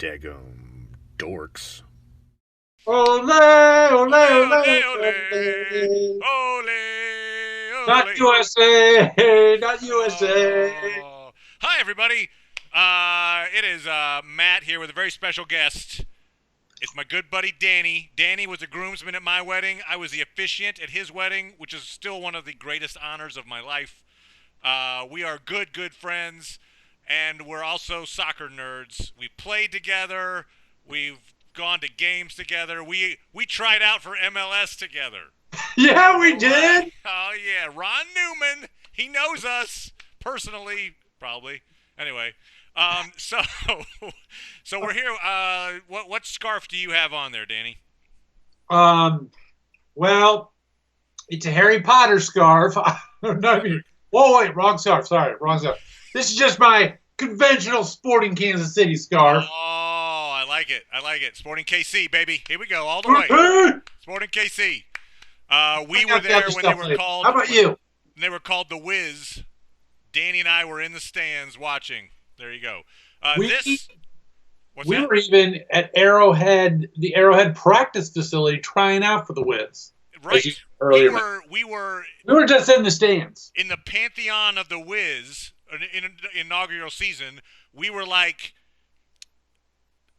daggum dorks. Ole, ole, Ole, ole, ole, ole. ole, ole, Not ole. USA, not USA. Oh. Hi, everybody. It is Matt here with a very special guest. It's my good buddy Danny. Danny was a groomsman at my wedding. I was the officiant at his wedding, which is still one of the greatest honors of my life. We are good friends, and we're also soccer nerds. We played together. We've gone to games together. We tried out for MLS together. Yeah, we No lie. did. Oh yeah, Ron Newman. He knows us personally, probably. Anyway, so so we're here. What scarf do you have on there, Danny? Um, well, it's a Harry Potter scarf. I don't know if you. Whoa, wait, wrong scarf. Sorry, wrong scarf. This is just my conventional sporting Kansas City scarf. Oh, I like it. I like it. Sporting KC, baby. Here we go, all the way. Sporting KC. We were there when they were called. How about you? When they were called the Wiz. Danny and I were in the stands watching. There you go. We What's we that? were even at Arrowhead, the Arrowhead practice facility, trying out for the Wiz. Right. Earlier, We were we were just in the stands. in the pantheon of the Wiz in inaugural season. We were like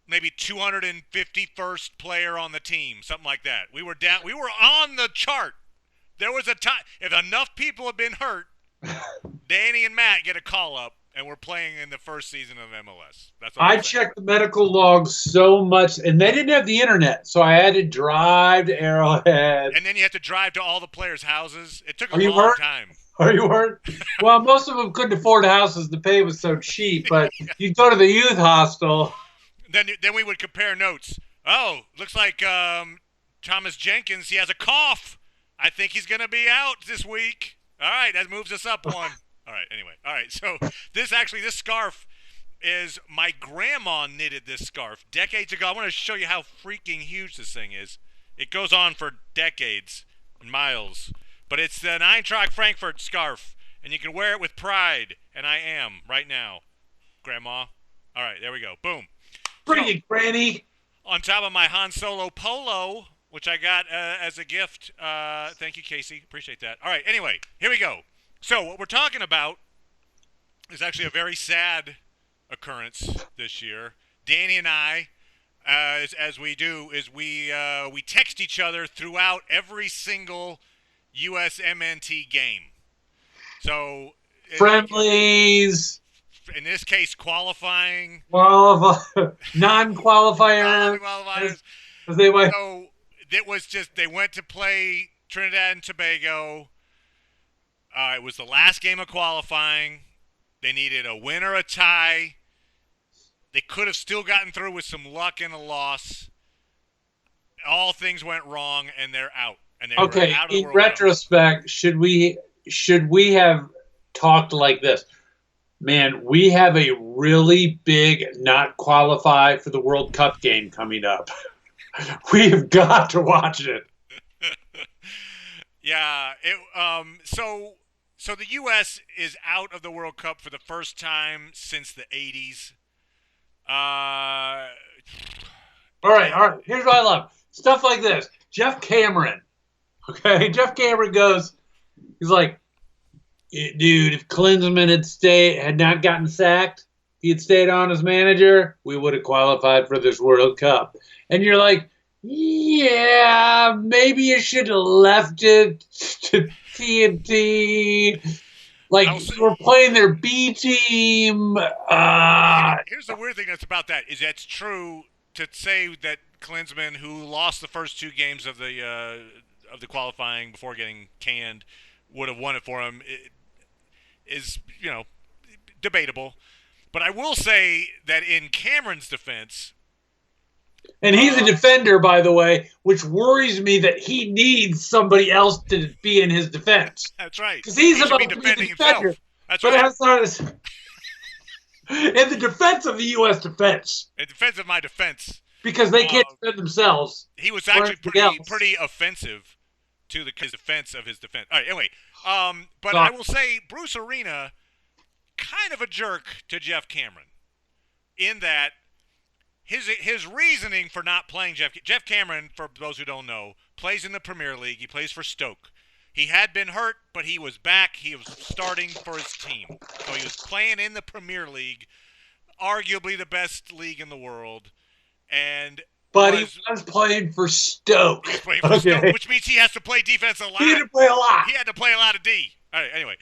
maybe 251st player on the team, something like that. We were down. We were on the chart. There was a time if enough people had been hurt, Danny and Matt get a call up, and we're playing in the first season of MLS. That's all I I'm saying. checked the medical logs so much, and they didn't have the internet, so I had to drive to Arrowhead. And then you have to drive to all the players' houses. It took a Are you long hurt? time. Are you hurt? Well, most of them couldn't afford houses. The pay was so cheap, but you go to the youth hostel. Then we would compare notes. Oh, looks like Thomas Jenkins, he has a cough. I think he's going to be out this week. All right, that moves us up one. All right, anyway. All right, so this scarf is my grandma knitted this scarf decades ago. I want to show you how freaking huge this thing is. It goes on for decades, miles. But it's the Eintracht Frankfurt scarf, and you can wear it with pride, and I am right now, Grandma. All right, there we go. Boom. Bring So, it, Granny. on top of my Han Solo polo, which I got as a gift. Thank you, Casey. Appreciate that. All right, anyway, here we go. So what we're talking about is actually a very sad occurrence this year. Danny and I, as we do, is we text each other throughout every single USMNT game. So Friendlies, in this case, qualifying, non-qualifier, qualifiers. as they might. So it was just they went to play Trinidad and Tobago. It was the last game of qualifying. They needed a win or a tie. They could have still gotten through with some luck and a loss. All things went wrong, and they're out. And they Okay, were out of the in World Cup. retrospect, should we have talked like this? Man, we have a really big not qualify for the World Cup game coming up. We've got to watch it. Yeah. So the U.S. is out of the World Cup for the first time since the 80s. All right. Here's what I love. Stuff like this. Jeff Cameron. Okay, Jeff Cameron goes, he's like, dude, if Klinsmann had not gotten sacked, if he had stayed on as manager, we would have qualified for this World Cup. And you're like, yeah, maybe you should have left it to TNT. Like, we're playing their B team. Here's the weird thing that's about that is that's true to say that Klinsmann, who lost the first two games of the qualifying before getting canned, would have won it for him. Is debatable, but I will say that in Cameron's defense. And he's a defender, by the way, which worries me that he needs somebody else to be in his defense. That's right. Because he's should about be to be defending a defender. himself. That's but right. that's not his... in the defense of the U.S. defense. In defense of my defense. Because they can't defend themselves. He was actually pretty offensive to his defense of his defense. All right, anyway. But I will say Bruce Arena, kind of a jerk to Jeff Cameron in that his reasoning for not playing Jeff Cameron, for those who don't know, plays in the Premier League. He plays for Stoke. He had been hurt, but he was back. He was starting for his team. So he was playing in the Premier League, arguably the best league in the world. But he was playing for Stoke. He was playing for Stoke, which means he has to play defense a lot. He had to play a lot. He had to play a lot of D. All right, anyway.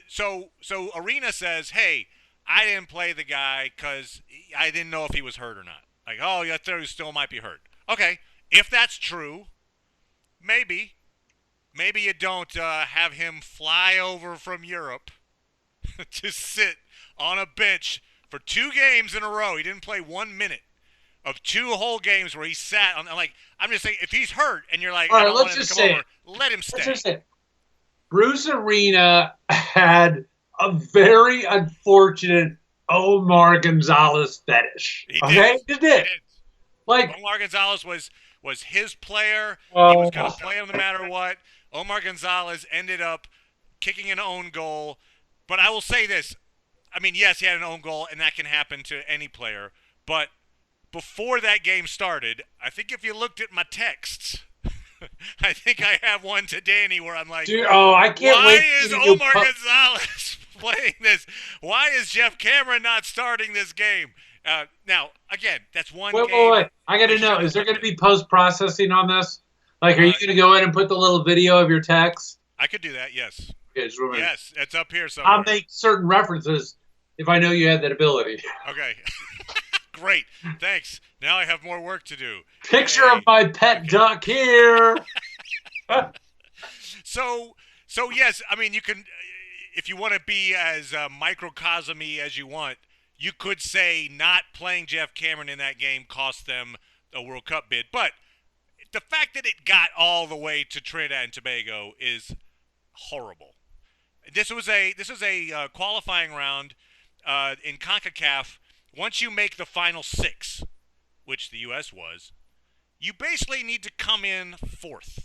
So Arena says, hey, I didn't play the guy because I didn't know if he was hurt or not. Like, oh, yeah, he still might be hurt. Okay, if that's true, maybe you don't have him fly over from Europe to sit on a bench for 2 games in a row. He didn't play 1 minute of 2 whole games where he sat on. Like, I'm just saying, if he's hurt and you're like, all right, let's just say, let him stay. Let's just say, Bruce Arena had a very unfortunate Omar Gonzalez fetish. He did. Like, Omar Gonzalez was his player. He was going to play him no matter what. Omar Gonzalez ended up kicking an own goal. But I will say this. I mean, yes, he had an own goal, and that can happen to any player. But before that game started, I think if you looked at my texts, I think I have one to Danny where I'm like, dude, I can't wait. Why is Omar Gonzalez playing this? Why is Jeff Cameron not starting this game? Now, again, that's one game. Wait. I got to know, is there going to be post-processing on this? Like, are you going to go in and put the little video of your text? I could do that, yes. Okay, just remember. Yes, it's up here somewhere. I'll make certain references if I know you had that ability. Okay. Great. Thanks. Now I have more work to do. Picture of my pet duck here. So yes, I mean, you can, if you want to be as microcosm-y as you want, you could say not playing Jeff Cameron in that game cost them a World Cup bid. But the fact that it got all the way to Trinidad and Tobago is horrible. This was a qualifying round in CONCACAF. Once you make the final 6, which the U.S. was, you basically need to come in 4th.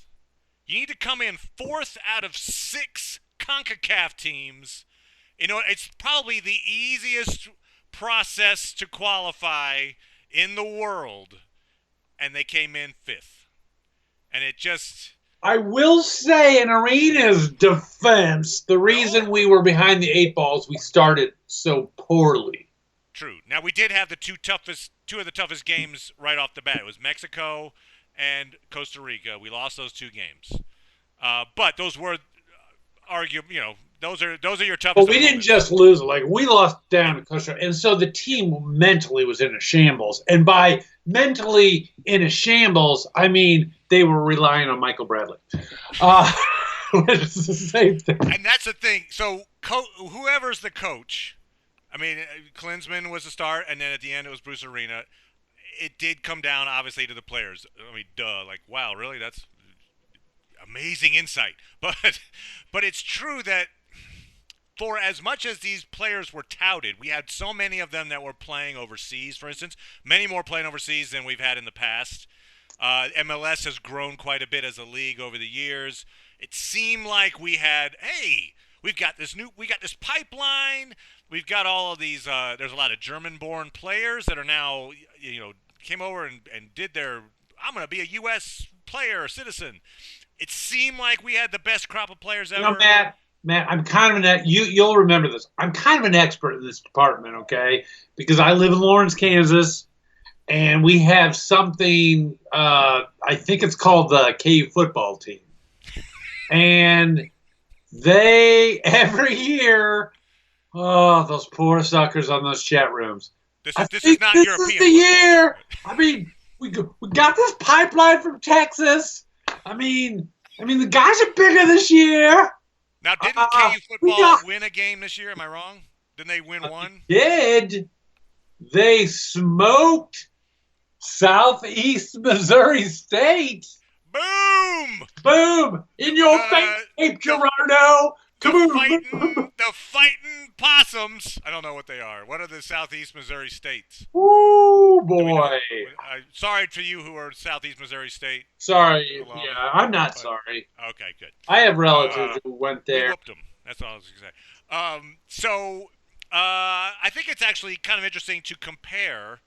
You need to come in 4th out of 6 CONCACAF teams. You know, it's probably the easiest process to qualify in the world, and they came in 5th. And it just... I will say, in Arena's defense, the reason we were behind the 8 balls, we started so poorly. True. Now, we did have the two of the toughest games right off the bat. It was Mexico and Costa Rica. We lost those 2 games. But those were, those are your toughest. But we didn't just lose. Like, we lost down to Costa Rica. And so the team mentally was in a shambles. And by mentally in a shambles, I mean they were relying on Michael Bradley. Which is the same thing. And that's the thing. So whoever's the coach, I mean, Klinsmann was the start, and then at the end it was Bruce Arena. It did come down, obviously, to the players. I mean, like, wow, really? That's amazing insight. But it's true that for as much as these players were touted, we had so many of them that were playing overseas, for instance, many more playing overseas than we've had in the past. MLS has grown quite a bit as a league over the years. It seemed like we had, hey, we got this pipeline. We've got all of these, there's a lot of German-born players that are now, came over and did their, I'm going to be a U.S. player or citizen. It seemed like we had the best crop of players ever. Matt, I'm kind of you'll remember this. I'm kind of an expert in this department, okay? Because I live in Lawrence, Kansas, and we have something, I think it's called the KU football team. And they, every year... Oh, those poor suckers on those chat rooms. This is not European. This is the year. I mean, we got this pipeline from Texas. I mean, the guys are bigger this year. Now, didn't KU football win a game this year? Am I wrong? Didn't they win one? Did. They smoked Southeast Missouri State. Boom! In your face, Gerardo. The fighting possums. I don't know what they are. What are the Southeast Missouri states? Ooh, boy. Sorry to you who are Southeast Missouri State. Sorry. Yeah, I'm not sorry. Okay, good. I have relatives who went there. We whooped them. That's all I was going to say. I think it's actually kind of interesting to compare,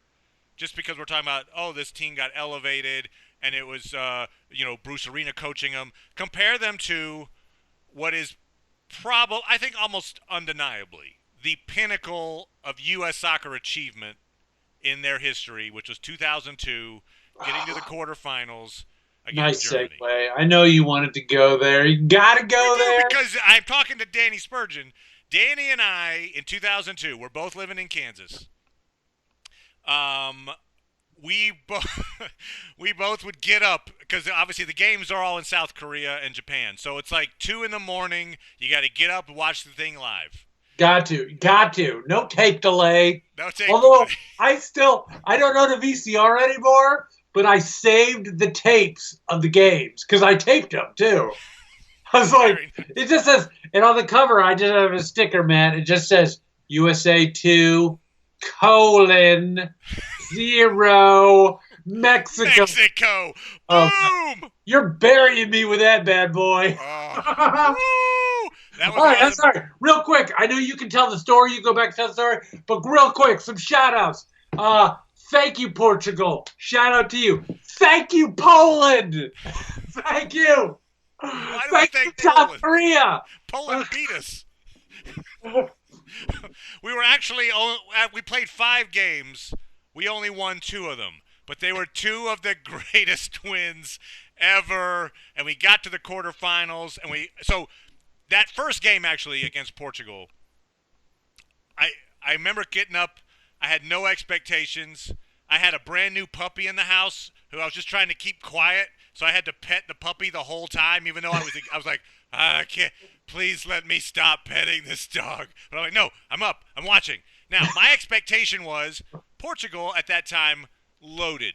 just because we're talking about, oh, this team got elevated, and it was, Bruce Arena coaching them. Compare them to what is probably, I think, almost undeniably the pinnacle of U.S. soccer achievement in their history, which was 2002, getting to the quarterfinals against Nice Germany. segue. I know you wanted to go there. You got to go there. Because I'm talking to Danny Spurgeon. Danny and I, in 2002, we're both living in Kansas. We both would get up because obviously the games are all in South Korea and Japan. So it's like 2 in the morning. You got to get up and watch the thing live. Got to. No tape delay. No tape Although delay. I don't know the VCR anymore, but I saved the tapes of the games because I taped them too. I was like, it just says, and on the cover, I just have a sticker, man. It just says USA 2, (0) Mexico. Mexico. Oh, Boom! You're burying me with that bad boy. That was all right, awesome. I'm sorry. Real quick, I know you can tell the story. You go back and tell the story. But real quick, some shout-outs. Thank you, Portugal. Shout out to you. Thank you, Poland. Thank you. Why do I Thank thank you, Poland? South Korea. Poland beat us. We were actually, we played 5 games. We only won 2 of them. But they were 2 of the greatest wins ever. And we got to the quarterfinals. So that first game actually against Portugal, I remember getting up. I had no expectations. I had a brand new puppy in the house who I was just trying to keep quiet. So I had to pet the puppy the whole time, even though I was like, I can't. Please let me stop petting this dog. But I'm like, no, I'm up. I'm watching. Now, my expectation was Portugal at that time loaded.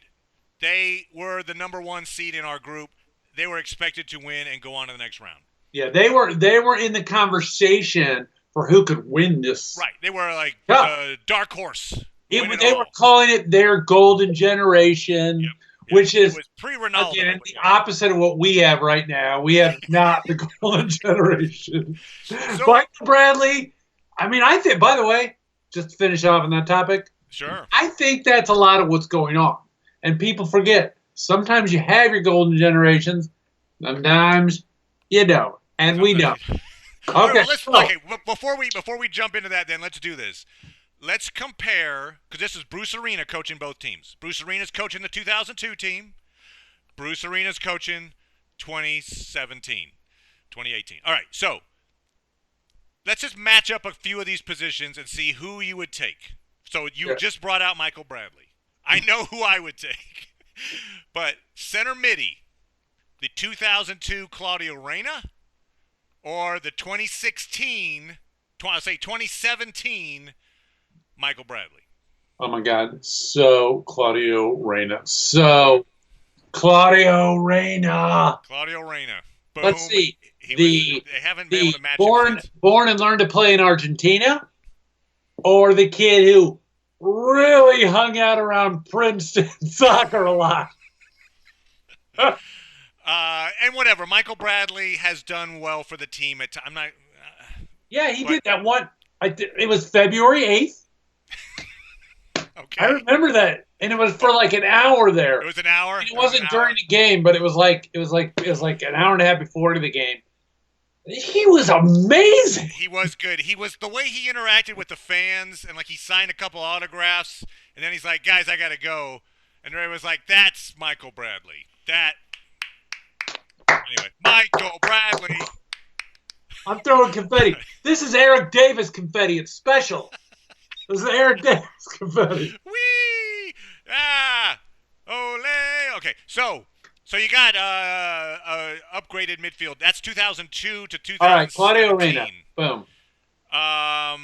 They were the number 1 seed in our group. They were expected to win and go on to the next round. Yeah, they were in the conversation for who could win this. Right. They were like the dark horse. They were calling it their golden generation. Yep. Which is, it was pre-Ronaldo, again, the opposite of what we have right now. We have not the golden generation. So, Michael Bradley, I think, by the way, just to finish off on that topic, sure, I think that's a lot of what's going on. And people forget, sometimes you have your golden generations, sometimes you don't. And we don't. Okay. Before we jump into that, then let's do this. Let's compare, because this is Bruce Arena coaching both teams. Bruce Arena's coaching the 2002 team. Bruce Arena's coaching 2018. All right, so let's just match up a few of these positions and see who you would take. So you just brought out Michael Bradley. I know who I would take. But center midi, the 2002 Claudio Reyna or the 2017 Michael Bradley? Oh, my God. Claudio Reyna. Claudio Reyna. Boom. Let's see. They haven't been able to match born and learned to play in Argentina, or the kid who really hung out around Princeton soccer a lot? And whatever. Michael Bradley has done well for the team. I'm not. Yeah, he did that one. It was February 8th. Okay. I remember that, and it was for like an hour there. It was an hour. It wasn't during the game, but it was like an hour and a half before the game. He was amazing. He was good. He was the way he interacted with the fans, and like he signed a couple autographs, and then he's like, "Guys, I gotta go," and Ray was like, "That's Michael Bradley." Anyway, Michael Bradley. I'm throwing confetti. This is Eric Davis confetti. It's special. This is Eric Davis confetti. Whee! Ah! Ole! Okay, so you got upgraded midfield. That's 2002 to 2017. All right, Claudio Reyna. Boom. I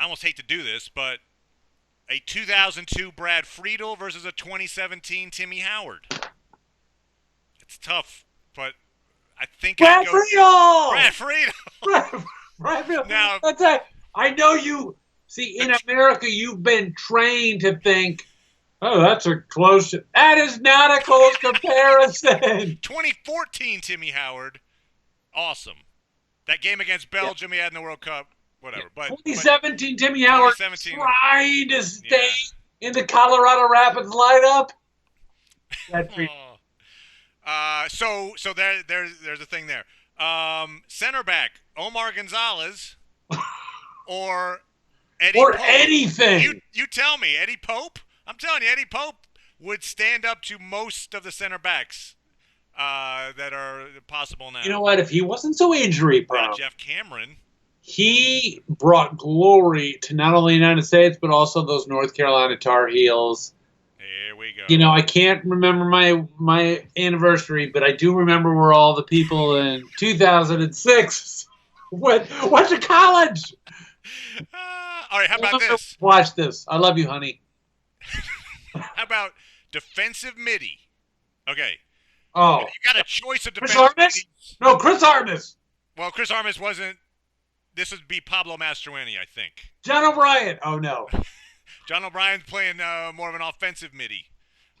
almost hate to do this, but a 2002 Brad Friedel versus a 2017 Timmy Howard. It's tough, but I think Brad Friedel! Brad Friedel! Now, that's it. I know you. See, in America, you've been trained to think, oh, that's a close. That is not a close comparison. 2014 Timmy Howard. Awesome. That game against Belgium he had in the World Cup. whatever. But 2017, Timmy Howard 2017, trying to stay in the Colorado Rapids lineup. That's so there's a thing there. Center back Omar Gonzalez or Eddie or Pope. anything. You tell me, Eddie Pope. I'm telling you, Eddie Pope would stand up to most of the center backs that are possible now. You know what? If he wasn't so injury prone, Jeff Cameron. He brought glory to not only the United States but also those North Carolina Tar Heels. Here we go. You know, I can't remember my anniversary, but I do remember where all the people in 2006 went to college. All right, how about this? Watch this. I love you, honey. How about defensive midi? Okay. Oh. You got a choice of Chris defensive Armas? midis. No, Chris Armas. Well, Chris Armas wasn't. This would be Pablo Mastroeni, I think. John O'Brien. Oh, no. John O'Brien's playing more of an offensive midi.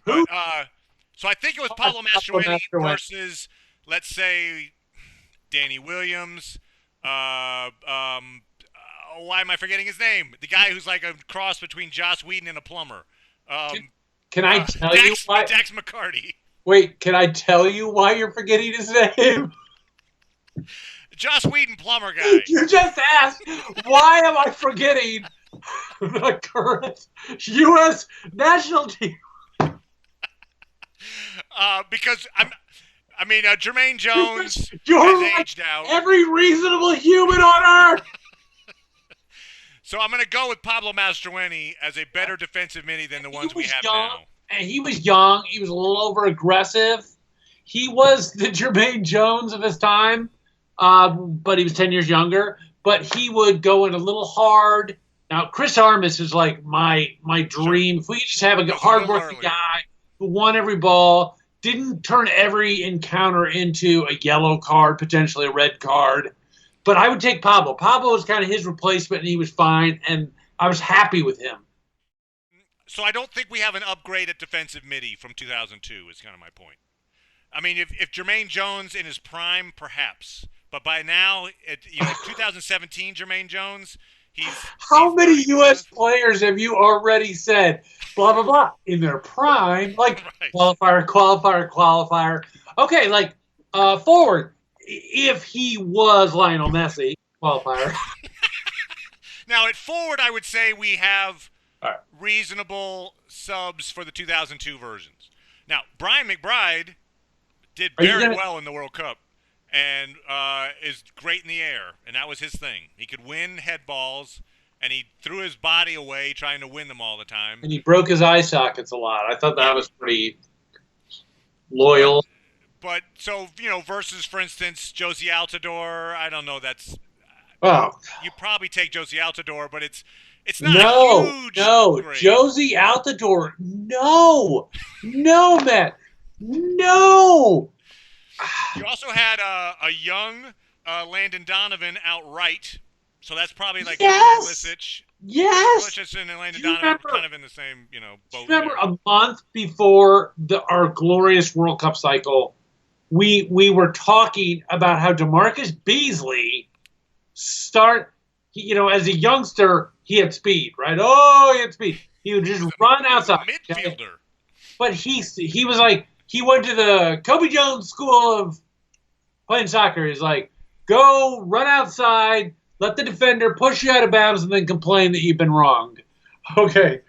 Who? But, so I think it was Pablo Mastroeni versus, let's say, Danny Williams. Why am I forgetting his name? The guy who's like a cross between Joss Whedon and a plumber. Can I tell you why? Dax McCarty. Wait, can I tell you why you're forgetting his name? Joss Whedon, plumber guy. You just asked, why am I forgetting the current U.S. national team? Because Jermaine Jones you're has like aged out. Every reasonable human on earth. So I'm going to go with Pablo Mastroeni as a better defensive midi than the ones we have now. And he was young. He was a little over aggressive. He was the Jermaine Jones of his time, but he was 10 years younger. But he would go in a little hard. Now, Chris Armas is like my dream. If we could just have a hard-working guy who won every ball, didn't turn every encounter into a yellow card, potentially a red card. But I would take Pablo. Pablo was kind of his replacement, and he was fine, and I was happy with him. So I don't think we have an upgrade at defensive midi from 2002 is kind of my point. I mean, if Jermaine Jones in his prime, perhaps. But by now, 2017 Jermaine Jones, How many U.S. players have you already said, blah, blah, blah, in their prime? Like, right. qualifier. Okay, like, forward. If he was Lionel Messi, qualifier. Now, at forward, I would say we have reasonable subs for the 2002 versions. Now, Brian McBride did very well in the World Cup and is great in the air, and that was his thing. He could win head balls, and he threw his body away trying to win them all the time. And he broke his eye sockets a lot. I thought that was pretty loyal. But, so, versus, for instance, Josie Altidore, I don't know, you probably take Josie Altidore, but it's not a huge upgrade. Josie Altidore, no, Matt, no. You also had a young Landon Donovan outright, so that's probably like Pulisic. Yes. Pulisic and Landon Donovan are kind of in the same, boat. Remember a month before our glorious World Cup cycle, we were talking about how DeMarcus Beasley as a youngster, he had speed, right? Oh, he had speed. He would just run outside. Midfielder. Okay? But he was like, he went to the Kobe Jones school of playing soccer. He's like, go run outside, let the defender push you out of bounds, and then complain that you've been wronged. Okay.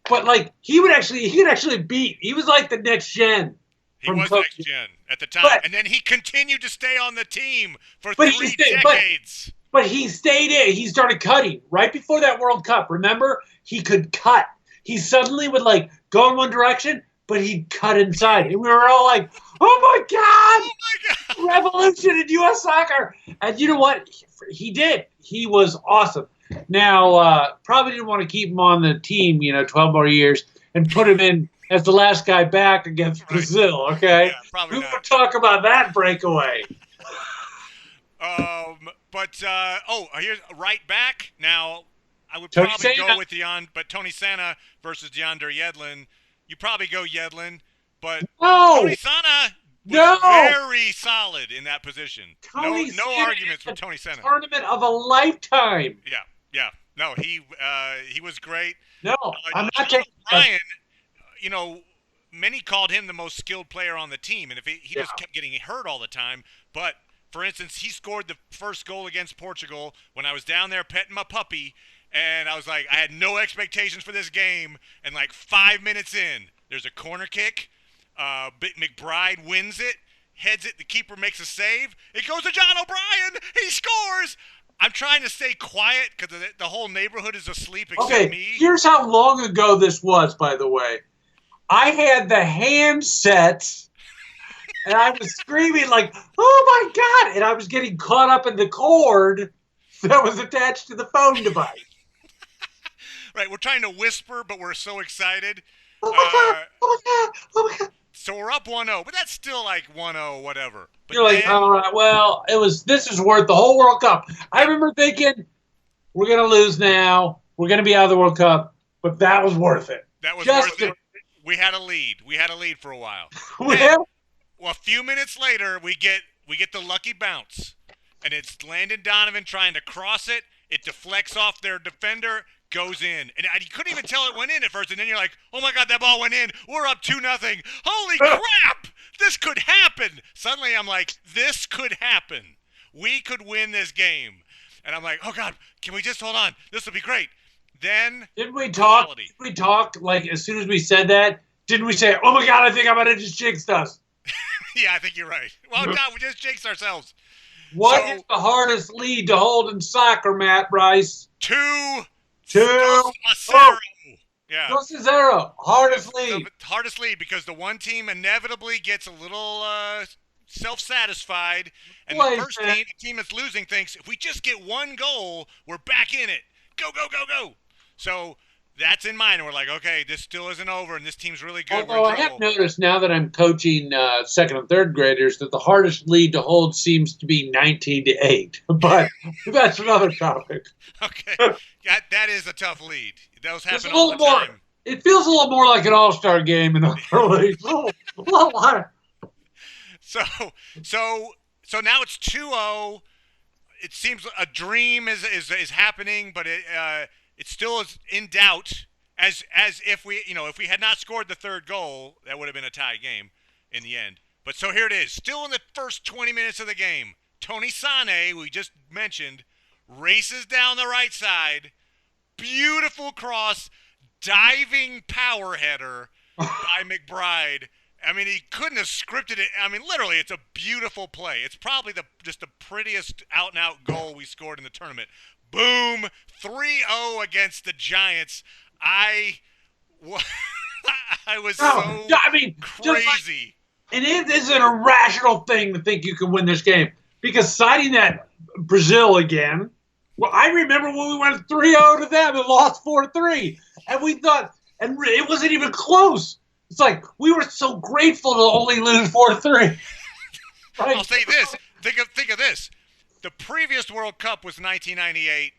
But like he could actually beat. He was like the next gen. He was next gen at the time, and then he continued to stay on the team for 3 decades. But he stayed in. He started cutting right before that World Cup. Remember, he could cut. He suddenly would like go in one direction, but he'd cut inside, and we were all like, "Oh my God! Revolution in U.S. soccer!" And you know what? He did. He was awesome. Now, probably didn't want to keep him on the team, 12 more years, and put him in as the last guy back against Brazil, okay? Yeah, probably Who not. would talk about that breakaway? Here's right back. Now, I would Tony probably Sena. go with Tony Sena versus DeAndre Yedlin. You probably go Yedlin, but No! Tony Sena was very solid in that position. Tony no arguments with Tony Senna. Tournament of a lifetime. Yeah. No, he was great. No, I'm not taking Brian. Many called him the most skilled player on the team, and if he just kept getting hurt all the time. But for instance, he scored the first goal against Portugal when I was down there petting my puppy, and I was like, I had no expectations for this game, and like 5 minutes in, there's a corner kick. McBride wins it, heads it, the keeper makes a save. It goes to John O'Brien. He scores. I'm trying to stay quiet because the whole neighborhood is asleep except me. Here's how long ago this was, by the way. I had the handset, and I was screaming like, oh, my God. And I was getting caught up in the cord that was attached to the phone device. Right, we're trying to whisper, but we're so excited. Oh, my God. Oh, my God. Oh, my God. So we're up 1-0, but that's still like 1-0, whatever. But you're like, all right, well, this is worth the whole World Cup. I remember thinking, we're going to lose now. We're going to be out of the World Cup, but that was worth it. That was worth it. We had a lead. We had a lead for a while. Well, a few minutes later, we get the lucky bounce, and it's Landon Donovan trying to cross it. It deflects off their defender, goes in. And you couldn't even tell it went in at first, and then you're like, oh, my God, that ball went in. We're up 2-0. Holy crap! This could happen. Suddenly, I'm like, this could happen. We could win this game. And I'm like, oh, God, can we just hold on? This will be great. Then Didn't we talk like as soon as we said that? Didn't we say, oh, my God, I think I'm going to just jinx us? Yeah, I think you're right. Well, God, we just jinxed ourselves. What is the hardest lead to hold in soccer, Matt Bryce? 2-0. Yeah. 2-0. Hardest lead. The hardest lead because the one team inevitably gets a little self-satisfied, and the first team, the team that's losing, thinks if we just get one goal, we're back in it. Go, go, go, go. So that's in mind, and we're like, okay, this still isn't over, and this team's really good. Although I have noticed now that I'm coaching second and third graders that the hardest lead to hold seems to be 19-8. But that's another topic. Okay, that is a tough lead. Those happen all the time. It feels a little more like an all-star game in other leagues. A little higher. So now it's 2-0. It seems a dream is happening, but it still is in doubt. As if we had not scored the third goal, that would have been a tie game in the end. But so here it is, still in the first 20 minutes of the game. Tony Sane, we just mentioned, races down the right side, beautiful cross, diving power header by McBride. I mean, he couldn't have scripted it. I mean, literally, it's a beautiful play. It's probably just the prettiest out-and-out goal we scored in the tournament. Boom, 3-0 against the Giants. I was crazy. And it is an irrational thing to think you can win this game. Because citing that Brazil again, well, I remember when we went 3-0 to them and lost 4-3. And we thought, and it wasn't even close. It's like, we were so grateful to only lose 4-3. Right? I'll say this. Think of this. The previous World Cup was 1998.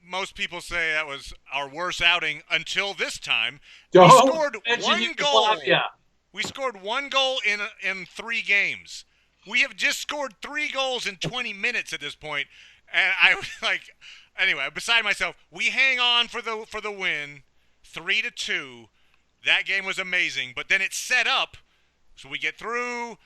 Most people say that was our worst outing until this time. We scored one goal. We scored one goal in 3 games. We have just scored 3 goals in 20 minutes at this point. And I was like, anyway, beside myself. We hang on for the win, 3-2. That game was amazing. But then it's set up, so we get through.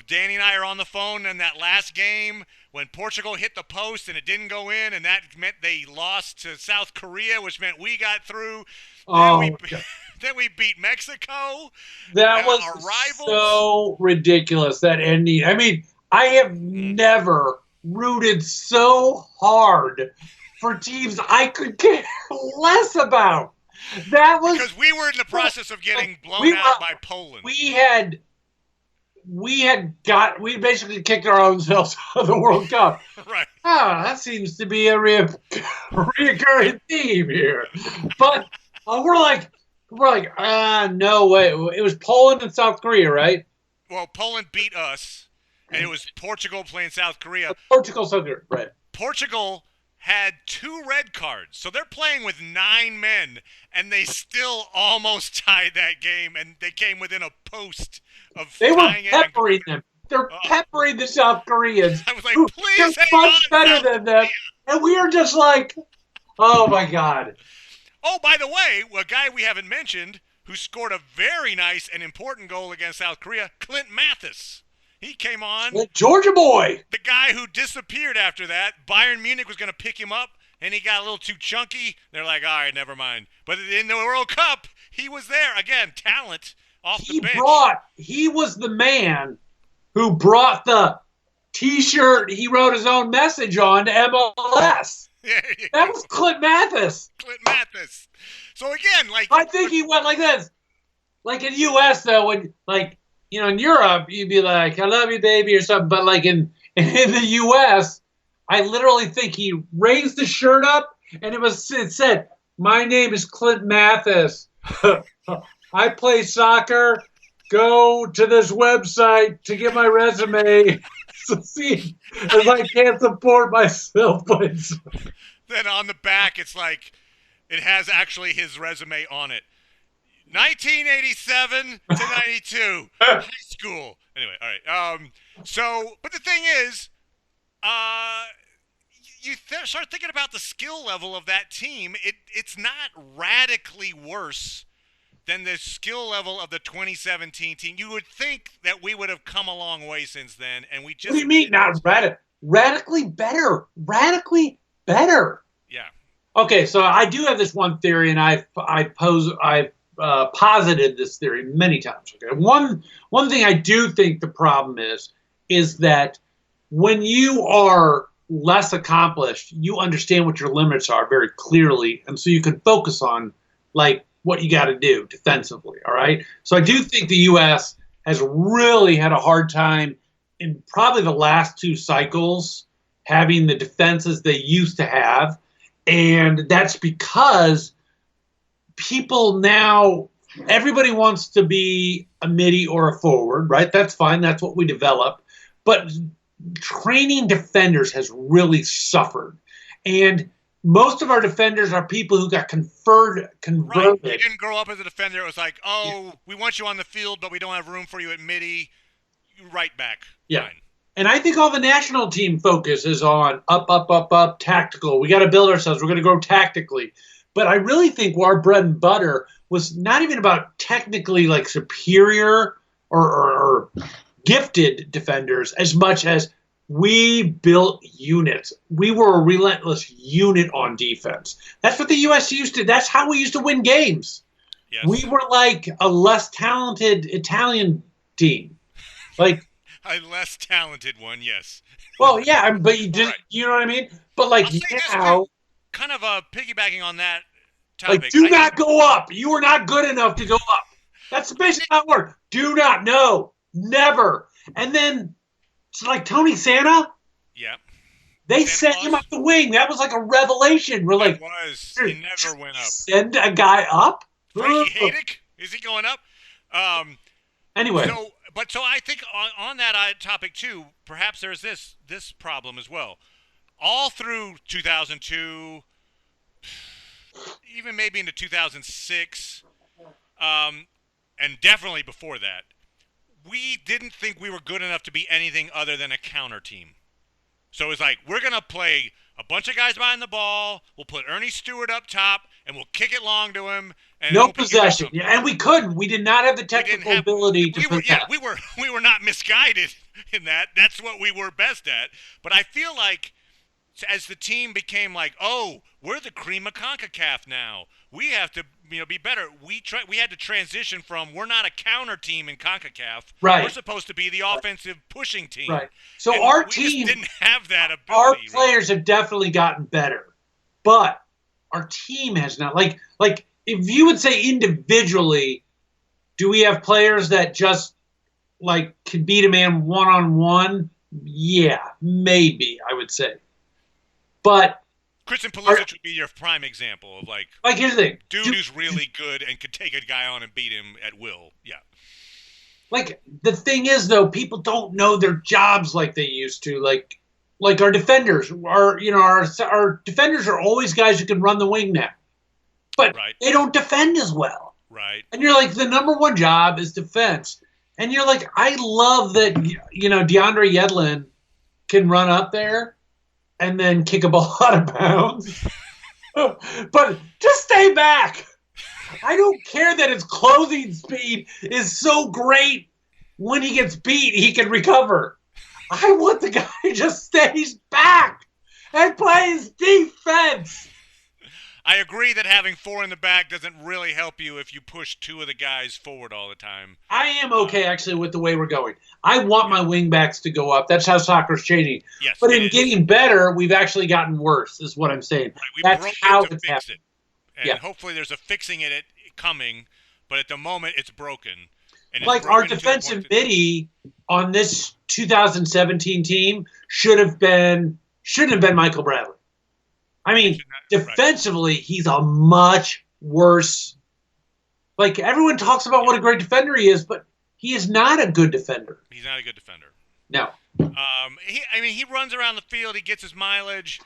Danny and I are on the phone in that last game when Portugal hit the post and it didn't go in, and that meant they lost to South Korea, which meant we got through. Then we beat Mexico. That was our rivals. So ridiculous, that ending. I mean, I have never rooted so hard for teams I could care less about. That was because we were in the process of getting blown out by Poland. We basically kicked our own selves out of the World Cup. Right. That seems to be a reoccurring theme here. But we're like, no way. It was Poland and South Korea, right? Well, Poland beat us, and it was Portugal playing South Korea. Portugal, South Korea, right. Portugal had 2 red cards. So they're playing with 9 men, and they still almost tied that game, and they came within a post of tying it. They were peppering them. They're peppering the South Koreans. I was like, They're please hang much on, better South than them. And we are just like, oh, my God. Oh, by the way, a guy we haven't mentioned who scored a very nice and important goal against South Korea, Clint Mathis. He came on. Georgia boy. The guy who disappeared after that. Bayern Munich was going to pick him up, and he got a little too chunky. They're like, all right, never mind. But in the World Cup, he was there. Again, talent off the bench. He was the man who brought the T-shirt he wrote his own message on to MLS. That was Clint Mathis. Clint Mathis. So again, like, I think he went like this. Like in U.S. though, when like, you know, in Europe, you'd be like, I love you, baby, or something. But like in the U.S., I literally think he raised the shirt up and it said, my name is Clint Mathis. I play soccer. Go to this website to get my resume. So see if I can't support myself. Then on the back, it's like, it has actually his resume on it. 1987 to 92, high school. Anyway, all right. But the thing is, you start thinking about the skill level of that team. It's not radically worse than the skill level of the 2017 team. You would think that we would have come a long way since then, and we just. What do you mean, not radically better? Radically better. Yeah. Okay, so I do have this one theory, and I've posited this theory many times. Okay, one thing I do think the problem is that when you are less accomplished, you understand what your limits are very clearly, and so you can focus on like what you got to do defensively. All right, so I do think the U.S. has really had a hard time in probably the last 2 cycles having the defenses they used to have. And that's because people now, everybody wants to be a midi or a forward, right? That's fine. That's what we develop. But training defenders has really suffered. And most of our defenders are people who got converted. Right. You didn't grow up as a defender. It was like, we want you on the field, but we don't have room for you at midi. Right back. Yeah. Fine. And I think all the national team focus is on up, tactical. We got to build ourselves. We're going to grow tactically. But I really think our bread and butter was not even about technically like superior or gifted defenders as much as we built units. We were a relentless unit on defense. That's what the U.S. used to. That's how we used to win games. Yes. We were like a less talented Italian team. Like a less talented one, yes. Well, yeah, but you just, you know what I mean? But like now, kind of piggybacking on that topic. Like, do not go up. You are not good enough to go up. That's basically how it works. Do not, no, never. And then, it's like Tony Santa. Yeah. They sent him up the wing. That was like a revelation. We're like, he never went up. Send a guy up? Frankie Haydick? Is he going up? Anyway. So I think on that topic too, perhaps there's this problem as well. All through 2002, even maybe into 2006, and definitely before that, we didn't think we were good enough to be anything other than a counter team. So it was like, we're going to play a bunch of guys behind the ball, we'll put Ernie Stewart up top, and we'll kick it long to him. And no possession. Yeah, and we couldn't. We did not have the technical ability to possess. Yeah, we were not misguided in that. That's what we were best at. But I feel like as the team became like, oh, we're the cream of CONCACAF now. We have to, be better. We had to transition from we're not a counter team in CONCACAF. Right. We're supposed to be the offensive pushing team. Right. So and our we team just didn't have that ability. Our players have definitely gotten better, but our team has not. Like if you would say individually, do we have players that just like can beat a man one-on-one? Yeah, maybe I would say. But Christian Pulisic would be your prime example of like here's the thing. Dude who's really good and could take a guy on and beat him at will. Yeah. Like the thing is though, people don't know their jobs like they used to. Like like our defenders are, our defenders are always guys who can run the wing now, but they don't defend as well. Right. And you're like, the number one job is defense. And you're like, I love that, DeAndre Yedlin can run up there and then kick a ball out of bounds. But just stay back. I don't care that his closing speed is so great. When he gets beat, he can recover. I want the guy who just stays back and plays defense. I agree that having 4 in the back doesn't really help you if you push 2 of the guys forward all the time. I am okay, actually, with the way we're going. I want my wing backs to go up. That's how soccer's changing. Yes, but in getting better, we've actually gotten worse, is what I'm saying. Right, that's how it's happening. And hopefully there's a fixing it coming, but at the moment it's broken. And like our defensive midi on this 2017 team shouldn't have been Michael Bradley. I mean, defensively, he's a much worse. Like, everyone talks about what a great defender he is, but he is not a good defender. He's not a good defender. No. He runs around the field. He gets his mileage.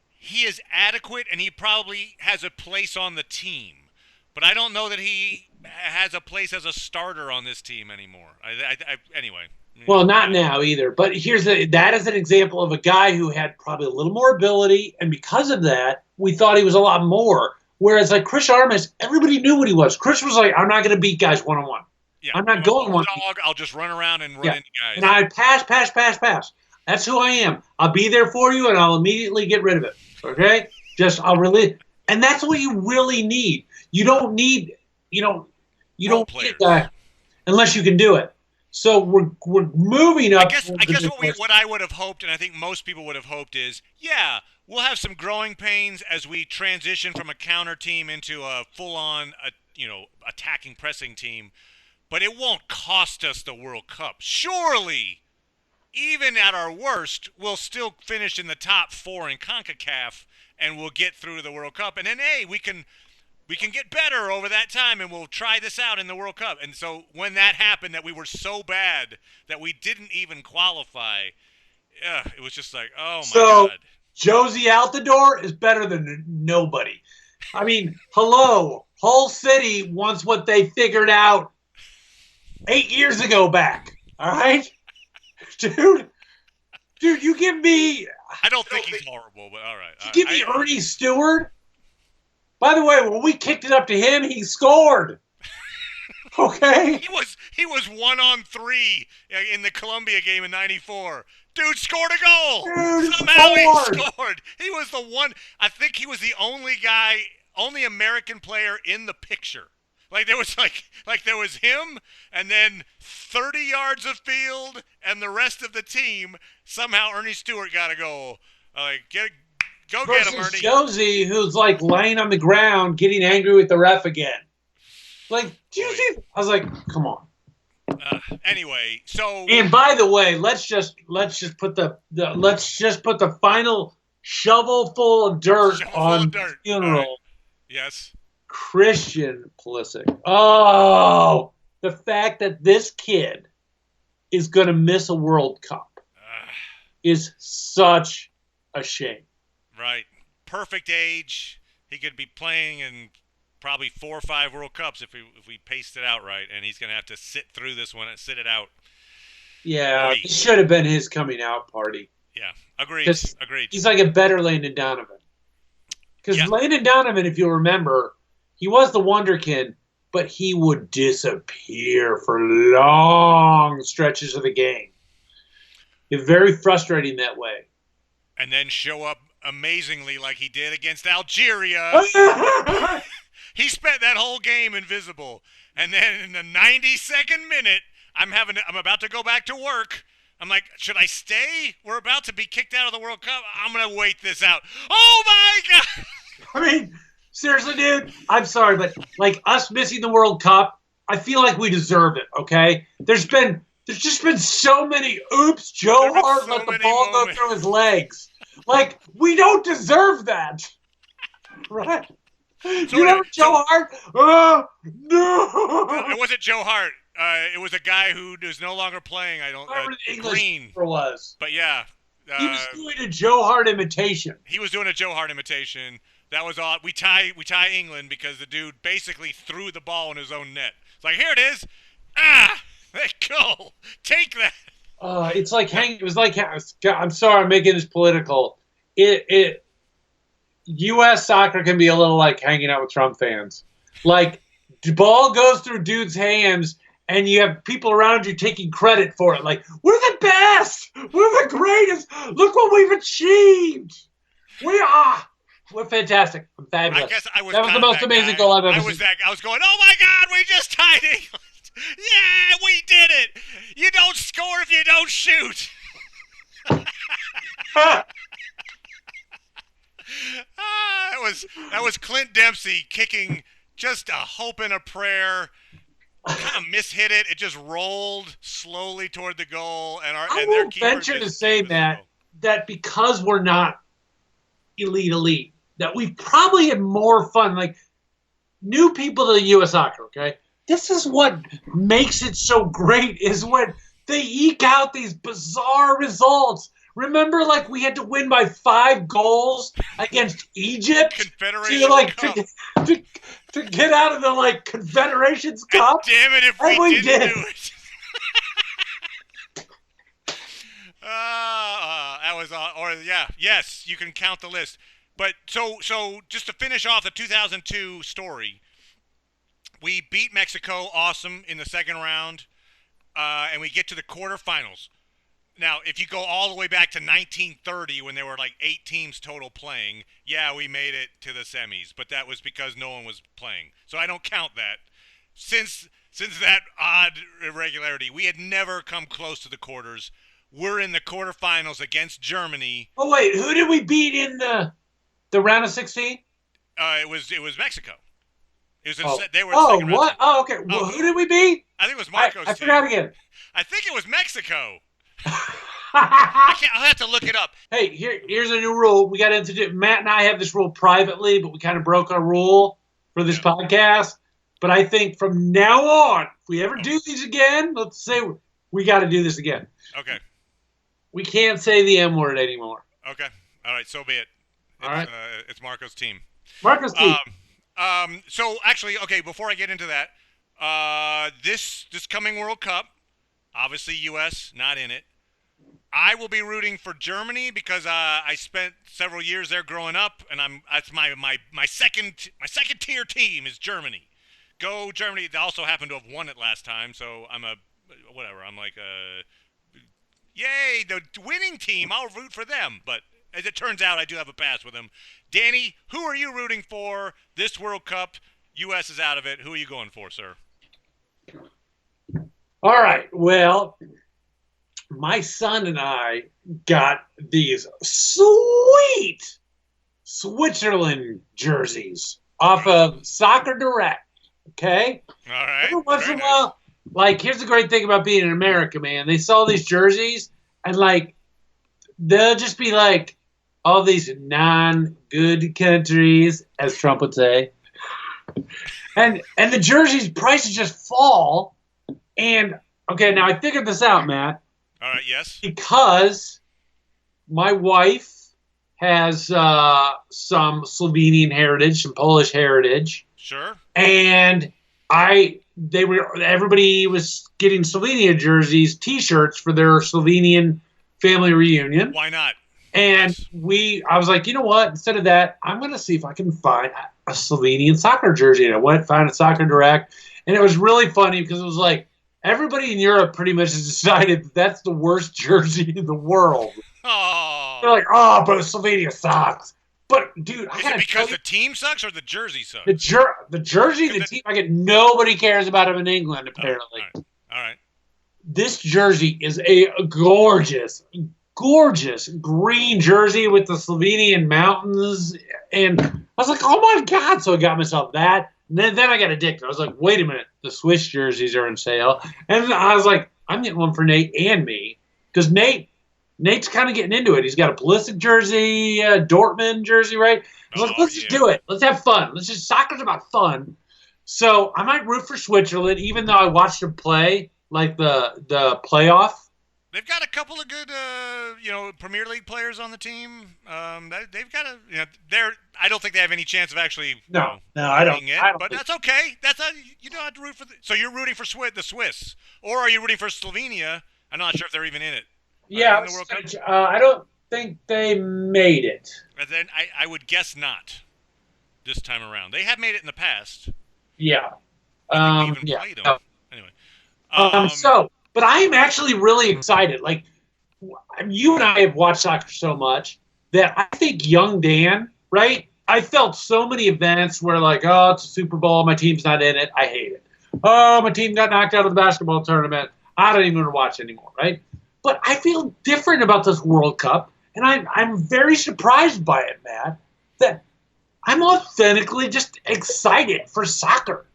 He is adequate, and he probably has a place on the team. But I don't know that he has a place as a starter on this team anymore. Anyway. Well, not now either. But that is an example of a guy who had probably a little more ability, and because of that, we thought he was a lot more. Whereas, like, Chris Armas, everybody knew what he was. Chris was like, I'm not going to beat guys one-on-one. Yeah, I'm not going one. I'll just run around and run into guys. And I pass. That's who I am. I'll be there for you, and I'll immediately get rid of it. Okay? I'll really. And that's what you really need. You don't need, you don't need a guy unless you can do it. So we're moving up. I guess what I would have hoped, and I think most people would have hoped, is we'll have some growing pains as we transition from a counter team into a full-on, attacking, pressing team, but it won't cost us the World Cup. Surely, even at our worst, we'll still finish in the top 4 in CONCACAF, and we'll get through to the World Cup. And then, we can get better over that time, and we'll try this out in the World Cup. And so when that happened, that we were so bad that we didn't even qualify, it was just like, oh, my God. Josie Altidore is better than nobody. I mean, hello. Hull City wants what they figured out 8 years ago back. All right? Dude, you give me... I don't think he's horrible, but all right. You give me Ernie Stewart? By the way, when we kicked it up to him, he scored. Okay? He was 1-on-3 in the Colombia game in '94. Dude scored a goal. Somehow he scored. He was the one. I think he was the only American player in the picture. Like there was there was him, and then 30 yards of field, and the rest of the team. Somehow Ernie Stewart got a goal. Go get him, Ernie. Josie, who's like laying on the ground, getting angry with the ref again. Like, do you see? I was like, come on. Anyway, so. And by the way, let's just put the final shovel full of dirt on the funeral. Right. Yes. Christian Pulisic. Oh, the fact that this kid is going to miss a World Cup is such a shame. Right. Perfect age. He could be playing in probably 4 or 5 World Cups if we paced it out right, and he's going to have to sit through this one and sit it out. Yeah, it should have been his coming out party. Yeah, agreed. He's like a better Landon Donovan. Because Landon Donovan, if you remember, he was the wonderkid, but he would disappear for long stretches of the game. It's very frustrating that way. And then show up amazingly like he did against Algeria. He spent that whole game invisible. And then in the 92nd minute, I'm about to go back to work. I'm like, should I stay? We're about to be kicked out of the World Cup. I'm going to wait this out. Oh, my God. I mean, seriously, dude, I'm sorry, but like us missing the World Cup, I feel like we deserve it, okay? There's just been so many oops, Joe Hart let the ball go through his legs. Like, we don't deserve that. Right? So you remember Joe Hart? Oh, no. It wasn't Joe Hart. It was a guy who is no longer playing. Green was. But yeah, He was doing a Joe Hart imitation. He was doing a Joe Hart imitation. That was odd. We tie England because the dude basically threw the ball in his own net. It's like, here it is. Ah, let go. Take that. It's like It was like, I'm sorry, I'm making this political. U.S. soccer can be a little like hanging out with Trump fans. Like, the ball goes through dudes' hands, and you have people around you taking credit for it. Like, we're the best. We're the greatest. Look what we've achieved. We're fantastic. I'm fabulous. I guess I was. That was the most amazing goal I've ever seen. I was going, oh my God, we just tied England. Yeah, we did it. You don't score if you don't shoot. That was Clint Dempsey kicking just a hope and a prayer. Kind of mishit it. It just rolled slowly toward the goal, I will venture to say that because we're not elite, that we probably had more fun. Like, new people to the U.S. soccer. Okay, this is what makes it so great. Is when they eke out these bizarre results. Remember, like, we had to win by 5 goals against Egypt Confederation Cup. to get out of the, like, Confederations Cup. Damn it, if we didn't do it. That was yes, you can count the list. But so just to finish off the 2002 story, we beat Mexico, awesome, in the second round, and we get to the quarterfinals. Now, if you go all the way back to 1930 when there were like 8 teams total playing, yeah, we made it to the semis, but that was because no one was playing. So I don't count that. Since that odd irregularity, we had never come close to the quarters. We're in the quarterfinals against Germany. Oh wait, who did we beat in the round of 16? It was Mexico. It was they were. Oh, what? Oh, okay. Well, who did we beat? I think it was Marco's team. I forgot again. I think it was Mexico. I'll have to look it up. Hey, here's a new rule. We got into Matt and I have this rule privately, but we kind of broke our rule for this podcast. But I think from now on, if we ever do these again, let's say we got to do this again. Okay. We can't say the M word anymore. Okay. All right. So be it. All right. It's Marco's team. Marco's team. So actually, okay. Before I get into that, this coming World Cup, obviously U.S. not in it. I will be rooting for Germany because I spent several years there growing up, and that's my second tier team is Germany. Go Germany! They also happen to have won it last time, so I'm like yay, the winning team. I'll root for them. But as it turns out, I do have a pass with them. Danny, who are you rooting for this World Cup? U.S. is out of it. Who are you going for, sir? All right. Well, my son and I got these sweet Switzerland jerseys off of Soccer Direct. Okay? All right. Every once in a while, like, here's the great thing about being in America, man. They sell these jerseys, and, like, they'll just be like, all these non-good countries, as Trump would say. And the jerseys prices just fall. And, okay, now I figured this out, Matt. All right, yes. Because my wife has some Slovenian heritage, some Polish heritage. Sure. And everybody was getting Slovenia jerseys, T-shirts for their Slovenian family reunion. Why not? And I was like, you know what? Instead of that, I'm going to see if I can find a Slovenian soccer jersey. And I went and found a Soccer Direct. And it was really funny because it was like, everybody in Europe pretty much has decided that's the worst jersey in the world. Oh. They're like, oh, but Slovenia sucks. But, dude, is it because the team sucks or the jersey sucks? The jersey, the team, nobody cares about them in England, apparently. All right. This jersey is a gorgeous green jersey with the Slovenian mountains. And I was like, oh, my God. So I got myself that. And then I got addicted. I was like, wait a minute. The Swiss jerseys are on sale. And I was like, I'm getting one for Nate and me. Because Nate's kind of getting into it. He's got a Pulisic jersey, Dortmund jersey, right? I was like, let's just do it. Let's have fun. Soccer's about fun. So I might root for Switzerland, even though I watched them play, like the playoff They've got a couple of good, Premier League players on the team. They've got a, they're. I don't think they have any chance of actually, No, I don't. winning it, I don't but think. that's okay. You don't have to root for. So you're rooting for the Swiss, or are you rooting for Slovenia? I'm not sure if they're even in it. Are they Yeah, in the World Cup? I don't think they made it. And then I would guess not this time around. They have made it in the past. Yeah. I think we even Yeah. played them. No. Anyway, But I am actually really excited. Like, you and I have watched soccer so much that I think young Dan, right? I felt so many events where, like, oh, it's a Super Bowl, my team's not in it, I hate it. Oh, my team got knocked out of the basketball tournament, I don't even want to watch anymore, right? But I feel different about this World Cup, and I'm very surprised by it, Matt, that I'm authentically just excited for soccer.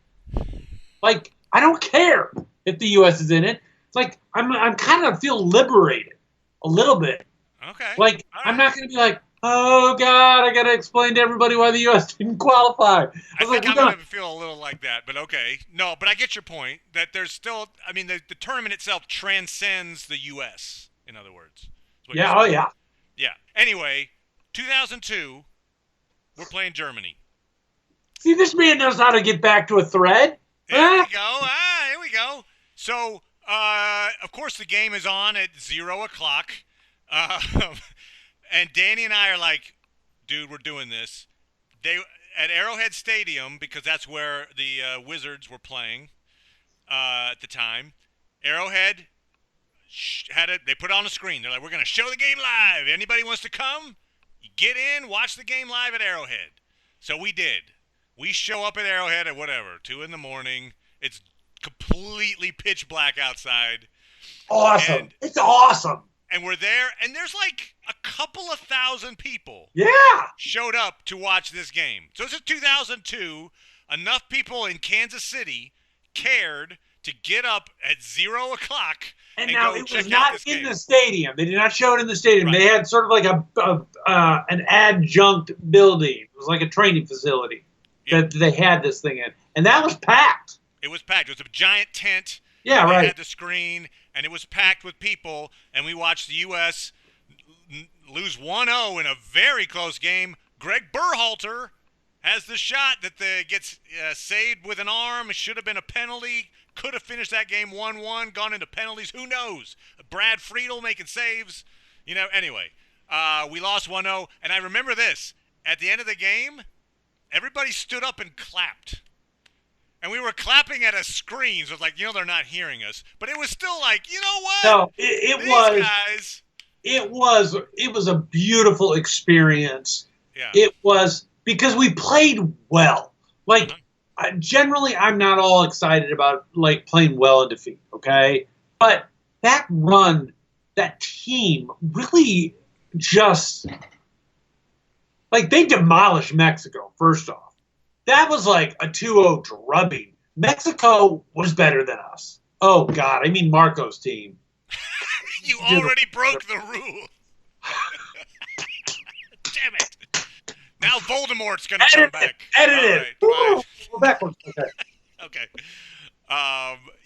Like, I don't care if the U.S. is in it. It's like I'm kind of feel liberated a little bit. okay. Like, All I'm right. not going to be like, oh God, I got to explain to everybody why the U.S. didn't qualify. I I was like, think I'm going to feel a little like that, but okay. No, but I get your point that there's still, I mean, the tournament itself transcends the U.S., in other words. Is what you're yeah, oh saying. yeah. Yeah. Anyway, 2002, we're playing Germany. See, this man knows how to get back to a thread. Here we go. Here we go. So, of course, the game is on at 0 o'clock. Uh, and Danny and I are like, dude, we're doing this. They at Arrowhead Stadium, because that's where the Wizards were playing at the time. Arrowhead had it. They put it on the screen. They're like, we're going to show the game live. Anybody wants to come? You get in, watch the game live at Arrowhead. So we did. We show up at Arrowhead at whatever, 2 in the morning. It's completely pitch black outside. Awesome. And, It's awesome. and we're there, and there's like a couple of thousand people Yeah. showed up to watch this game. So this is 2002. Enough people in Kansas City cared to get up at 0 o'clock And and now go it check was out not this in game. the stadium. They did not show it in the stadium. Right. They had sort of like an adjunct building. It was like a training facility that they had this thing in, and that was packed. It was packed. It was a giant tent. Yeah, and they right. had the screen, and it was packed with people, and we watched the U.S. Lose 1-0 in a very close game. Greg Berhalter has the shot that gets saved with an arm. It should have been a penalty. Could have finished that game 1-1, gone into penalties. Who knows? Brad Friedel making saves. Anyway, we lost 1-0, and I remember this. At the end of the game, everybody stood up and clapped. And we were clapping at a screen, so it's like, they're not hearing us. But it was still like, you know what? No, These guys. it was a beautiful experience. Yeah. It was because we played well. Like, generally, I'm not all excited about like playing well in defeat. Okay, but that run, that team really just like they demolished Mexico. First off, that was like a 2-0 drubbing. Mexico was better than us. Oh God, I mean Marco's team. You already broke the rule. Damn it. Now Voldemort's going to come back. Edit it. Right. Go backwards. Okay. Okay.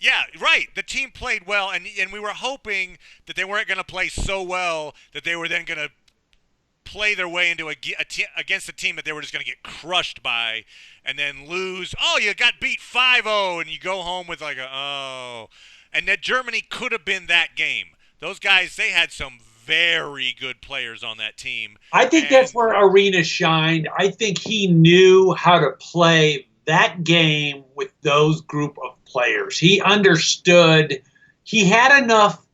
Yeah, right. The team played well, and we were hoping that they weren't going to play so well that they were then going to play their way into against a team that they were just going to get crushed by and then lose. Oh, you got beat 5-0, and you go home with like and that Germany could have been that game. Those guys, they had some very good players on that team. I think that's where Arena shined. I think he knew how to play that game with those group of players. He understood. He had enough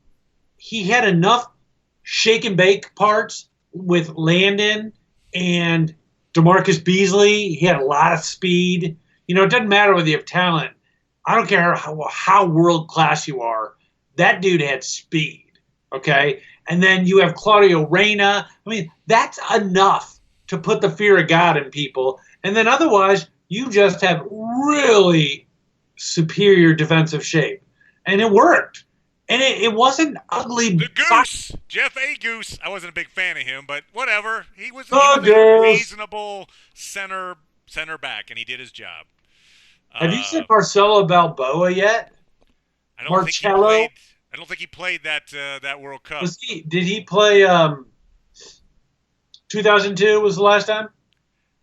shake and bake parts with Landon and DeMarcus Beasley. He had a lot of speed. It doesn't matter whether you have talent. I don't care how world class you are. That dude had speed. Okay? And then you have Claudio Reyna. I mean, that's enough to put the fear of God in people. And then otherwise, you just have really superior defensive shape. And it worked. And it wasn't ugly. The Goose, Jeff A. Goose. I wasn't a big fan of him, but whatever. He was a reasonable center back, and he did his job. Have you seen Marcelo Balboa yet? I don't think he played. I don't think he played that World Cup. Did he play 2002 was the last time?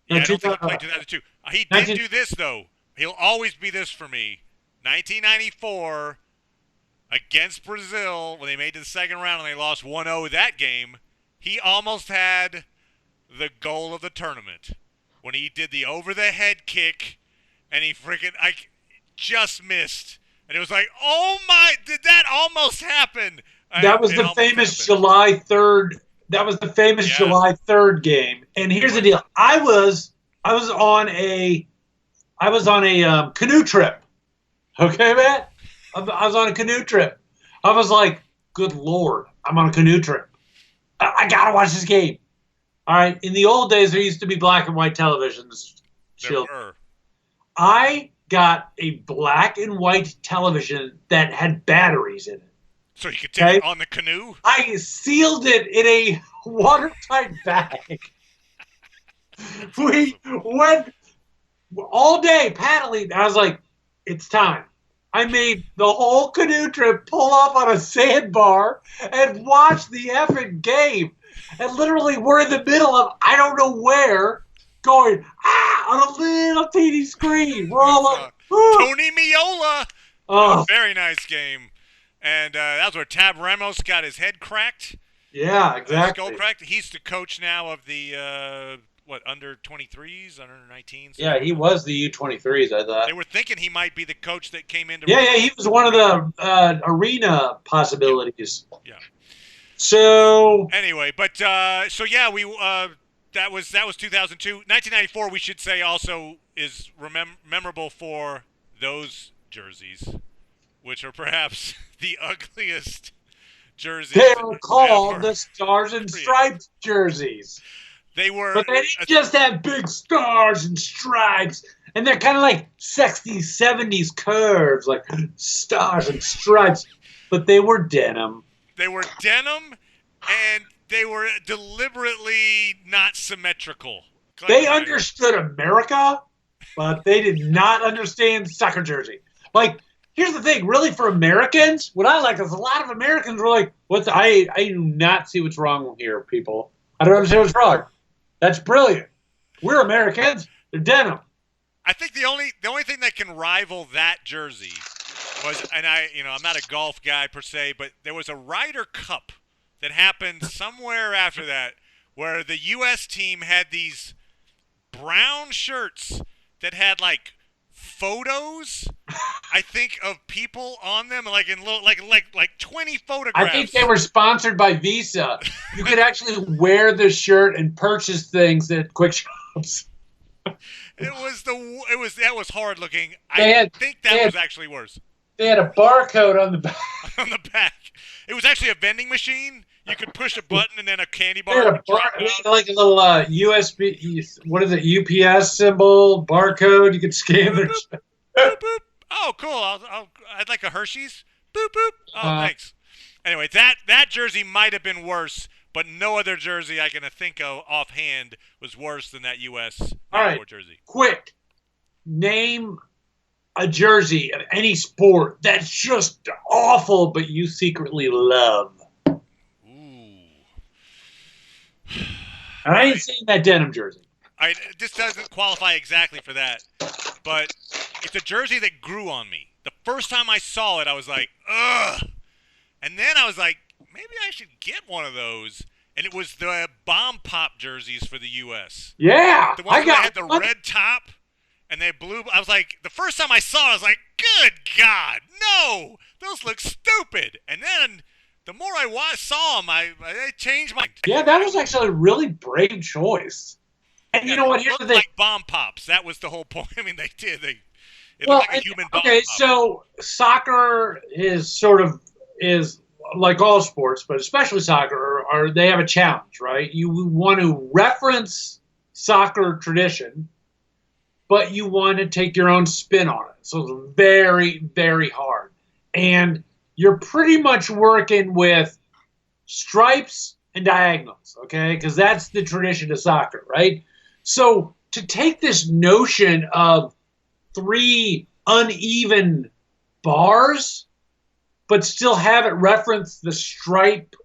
Yeah, I don't think he played 2002. He did do this, though. He'll always be this for me. 1994 against Brazil, when they made it to the second round and they lost 1-0 that game, he almost had the goal of the tournament when he did the over-the-head kick and he just missed. And it was like, oh my, did that almost happen? That was the famous July 3rd. That was the famous July 3rd game. And here's the deal. I was on a canoe trip. Okay, Matt? I was on a canoe trip. I was like, good Lord, I'm on a canoe trip. I got to watch this game. All right. In the old days, there used to be black and white televisions. There were. I got a black and white television that had batteries in it. So you could take it on the canoe? I sealed it in a watertight bag. We went all day paddling. I was like, it's time. I made the whole canoe trip pull up on a sandbar and watch the effing game. And literally, we're in the middle of, I don't know where, going, on a little teeny screen. We're all like, Tony Miola. Oh. Very nice game. And that was where Tab Ramos got his head cracked. Yeah, exactly. Skull cracked. He's the coach now of the, under 23s, under 19s? Yeah, he was the U23s, I thought. They were thinking he might be the coach that came into. Yeah, he was one of the arena possibilities. Yeah. So anyway, but we that was 2002. 1994, we should say, also is memorable for those jerseys, which are perhaps the ugliest jerseys. They were called the Stars and Stripes jerseys. They were, but they didn't just have big stars and stripes, and they're kind of like 60s, 70s curves, like stars and stripes. But they were denim. They were denim, and they were deliberately not symmetrical. They understood America, but they did not understand soccer jersey. Like, here's the thing, really, for Americans, what I like is a lot of Americans were like, I do not see what's wrong here, people. I don't understand what's wrong. That's brilliant. We're Americans. They're denim. I think the only thing that can rival that jersey was, and I'm not a golf guy per se, but there was a Ryder Cup that happened somewhere after that where the U.S. team had these brown shirts that had like photos, I think, of people on them, like in like 20 photographs. I think they were sponsored by Visa. You could actually wear the shirt and purchase things at quick shops. That was hard looking. I think that was actually worse. They had a barcode on the back. On the back. It was actually a vending machine. You could push a button and then a candy bar. They had like a little USB, what is it, UPS symbol, barcode. You could scan their boop, boop, boop. Oh, cool. I'd like a Hershey's. Boop, boop. Oh, thanks. Anyway, that jersey might have been worse, but no other jersey I can think of offhand was worse than that U.S. jersey. Quick. Name a jersey of any sport that's just awful, but you secretly love. I ain't seen that denim jersey. This doesn't qualify exactly for that, but it's a jersey that grew on me. The first time I saw it, I was like, ugh. And then I was like, maybe I should get one of those. And it was the bomb pop jerseys for the U.S. Yeah. The ones that had the red top and they blue. I was like, the first time I saw it, I was like, good God, no, those look stupid. And then the more I saw them, I changed my. Yeah, that was actually a really brave choice. And you know what? Here's the thing. Like bomb pops. That was the whole point. I mean, they did. It looked like a human bomb pop. So soccer is like all sports, but especially soccer, they have a challenge, right? You want to reference soccer tradition, but you want to take your own spin on it. So it's very, very hard. And you're pretty much working with stripes and diagonals, okay? Because that's the tradition of soccer, right? So to take this notion of 3 uneven bars but still have it reference the stripe,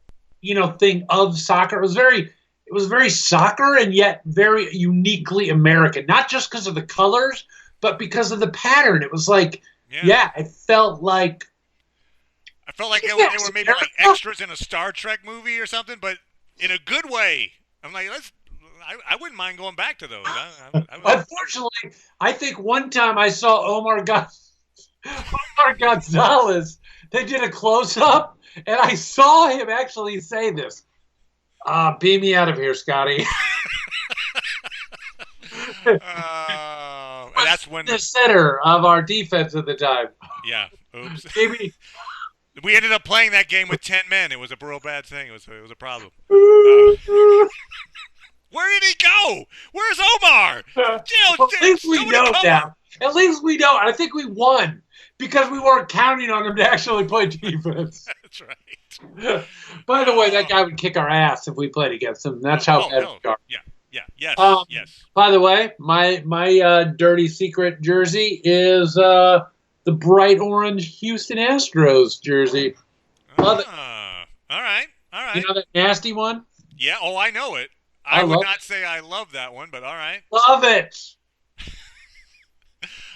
thing of soccer. It was very soccer and yet very uniquely American. Not just because of the colors, but because of the pattern. It was like, it felt like. I felt like they were maybe like extras in a Star Trek movie or something, but in a good way. I'm like, I wouldn't mind going back to those. Unfortunately, I think one time I saw Omar Gonzalez. They did a close-up, and I saw him actually say this. Beam me out of here, Scotty. That's when the center of our defense at the time. Yeah. Oops. Maybe. We ended up playing that game with 10 men. It was a real bad thing. It was a problem. Where did he go? Where's Omar? At least we know now. At least we know. I think we won because we weren't counting on him to actually play defense. That's right. By the way, that guy would kick our ass if we played against him. That's how bad we are. Yeah. Yes. Yes. By the way, my dirty secret jersey is the bright orange Houston Astros jersey. Love it. All right. You know that nasty one? Yeah. Oh, I know it. I would not say I love that one, but all right. Love it.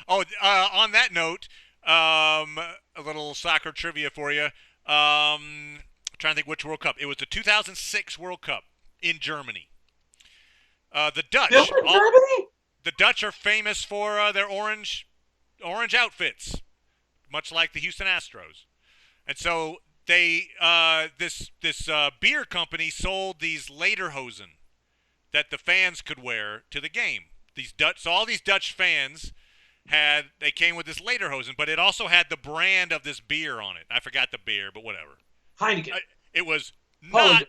On that note, a little soccer trivia for you. I'm trying to think which World Cup. It was the 2006 World Cup in Germany. The Dutch. Germany? The Dutch are famous for their orange outfits, much like the Houston Astros. And so they this beer company sold these lederhosen that the fans could wear to the game. So all these Dutch fans came with this lederhosen, but it also had the brand of this beer on it. I forgot the beer, but whatever. Heineken. It was not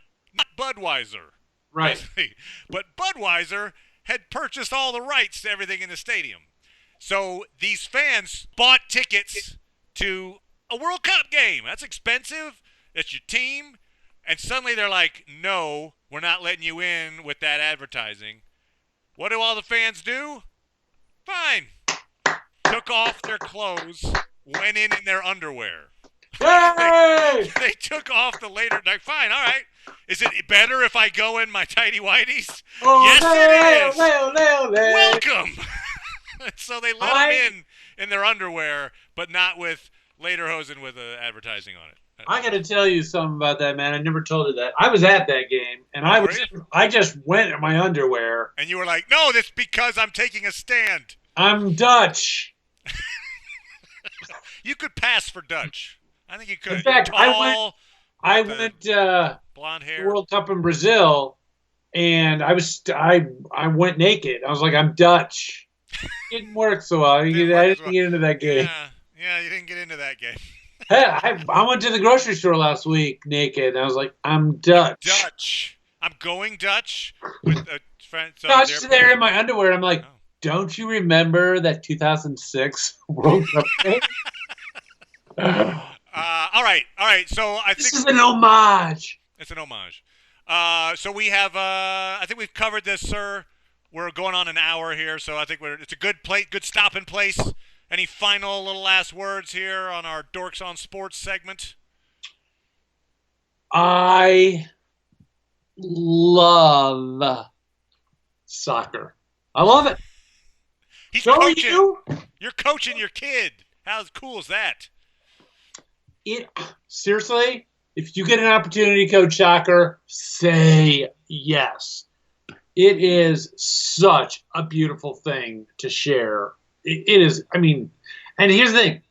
Budweiser. Right. But Budweiser had purchased all the rights to everything in the stadium. So these fans bought tickets to a World Cup game. That's expensive. That's your team. And suddenly they're like, no, we're not letting you in with that advertising. What do all the fans do? Fine. Took off their clothes, went in their underwear. Hey! They took off the later. Like, fine, all right. Is it better if I go in my tighty whities? Yes, it is. Welcome. So they let them in their underwear, but not with lederhosen with advertising on it. I got to tell you something about that, man. I never told you that. I was at that game, and I just went in my underwear. And you were like, no, that's because I'm taking a stand. I'm Dutch. You could pass for Dutch. I think you could. In fact, tall, I went blonde hair. World Cup in Brazil, and I went naked. I was like, I'm Dutch. It didn't work so well. I didn't get into that game. Yeah, you didn't get into that game. Hey, I went to the grocery store last week naked, and I was like, I'm Dutch. I'm going Dutch with a friend. So I was just there in my underwear, and I'm like, don't you remember that 2006 World Cup game? All right. So I think this is an homage. It's an homage. So we have. I think we've covered this, sir. We're going on an hour here, so I think it's a good stopping place. Any final little last words here on our Dorks on Sports segment? I love soccer. I love it. He's coaching. You're coaching your kid. How cool is that? Seriously, if you get an opportunity to coach soccer, say yes. It is such a beautiful thing to share. It is. I mean, and here's the thing.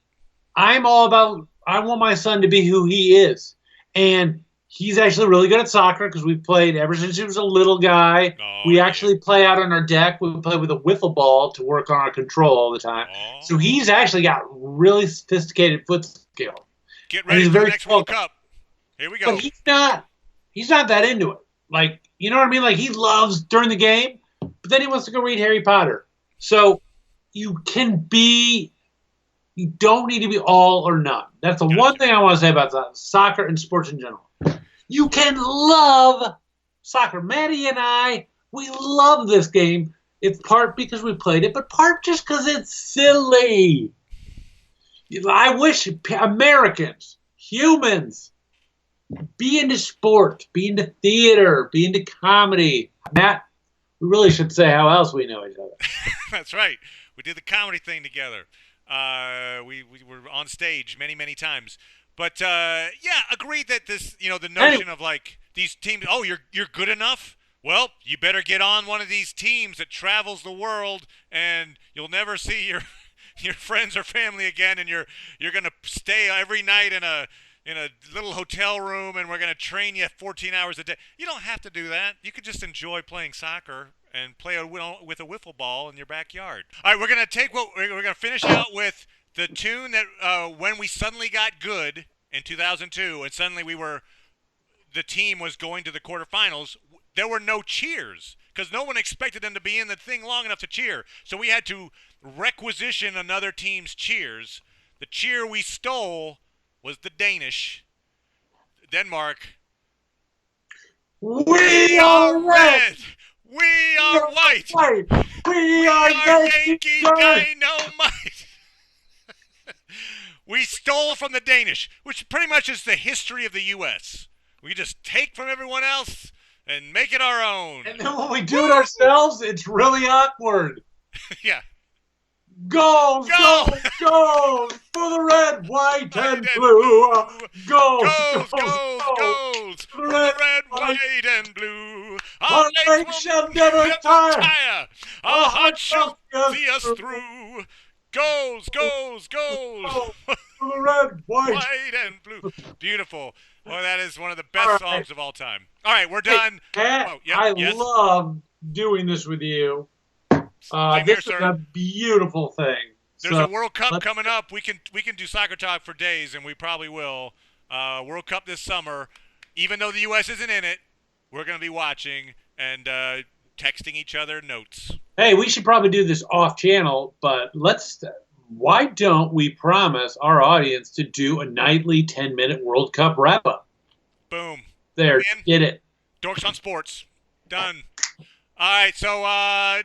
I want my son to be who he is. And he's actually really good at soccer because we've played ever since he was a little guy. We actually play out on our deck. We play with a wiffle ball to work on our control all the time. So he's actually got really sophisticated foot skill. Get ready for the next World Cup. Here we go. But he's not that into it. Like, you know what I mean? Like, he loves during the game, but then he wants to go read Harry Potter. So you don't need to be all or none. That's the one thing I want to say about soccer and sports in general. You can love soccer. Maddie and I, we love this game. It's part because we played it, but part just because it's silly. I wish Americans humans. Be into sport. Be into theater. Be into comedy. Matt, we really should say how else we know each other. That's right. We did the comedy thing together. We were on stage many, many times. But yeah, agreed that this, the notion of like these teams. Oh, you're good enough. Well, you better get on one of these teams that travels the world, and you'll never see your friends or family again, and you're gonna stay every night in a little hotel room, and we're gonna train you 14 hours a day. You don't have to do that. You could just enjoy playing soccer and play with a wiffle ball in your backyard. All right, we're gonna finish out with the tune that when we suddenly got good in 2002, and suddenly the team was going to the quarterfinals. There were no cheers because no one expected them to be in the thing long enough to cheer. So we had to requisition another team's cheers. The cheer we stole was the Danish. Denmark. We are red. We are white. We are Yankee Dynamite. We stole from the Danish, which pretty much is the history of the U.S. We just take from everyone else and make it our own. And then when we do it ourselves, it's really awkward. Yeah. Goals for the red, white, and blue. Goals for the red, white, and blue. Our legs shall never tire. Our hearts shall see us through. Goals for the red, white, and blue. Beautiful. Well, that is one of the best songs of all time. All right, we're done. Hey, Pat, I love doing this with you. This is a beautiful thing. There's a World Cup coming up. We can do soccer talk for days, and we probably will. World Cup this summer. Even though the U.S. isn't in it, we're going to be watching and texting each other notes. Hey, we should probably do this off-channel, but why don't we promise our audience to do a nightly 10-minute World Cup wrap-up? Boom. There, get it. Dorks on Sports. Done. All right, so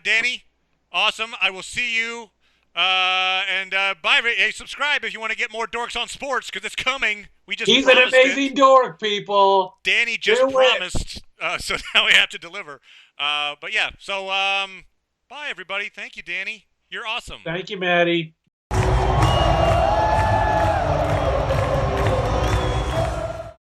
Danny, awesome. I will see you. And bye. Hey, subscribe if you want to get more Dorks on Sports because it's coming. He's an amazing dork, people. Danny just promised, so now we have to deliver. But yeah, so bye everybody. Thank you, Danny. You're awesome. Thank you, Maddie.